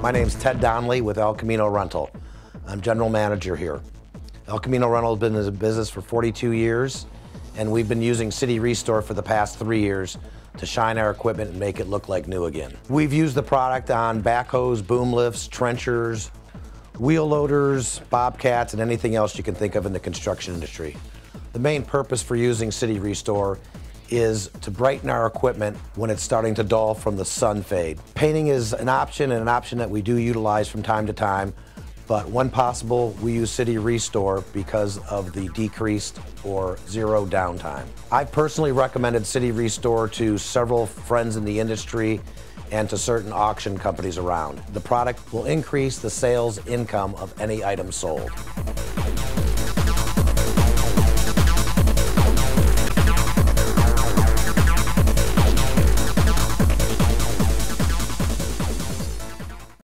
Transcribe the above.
My name's Ted Donnelly with El Camino Rental. I'm general manager here. El Camino Rental has been in business for 42 years, and we've been using CityRestore for the past 3 years to shine our equipment and make it look like new again. We've used the product on backhoes, boom lifts, trenchers, wheel loaders, bobcats, and anything else you can think of in the construction industry. The main purpose for using CityRestore is to brighten our equipment when it's starting to dull from the sun fade. Painting is an option, and an option that we do utilize from time to time, but when possible, we use CityRestore because of the decreased or zero downtime. I've personally recommended CityRestore to several friends in the industry and to certain auction companies around. The product will increase the sales income of any item sold.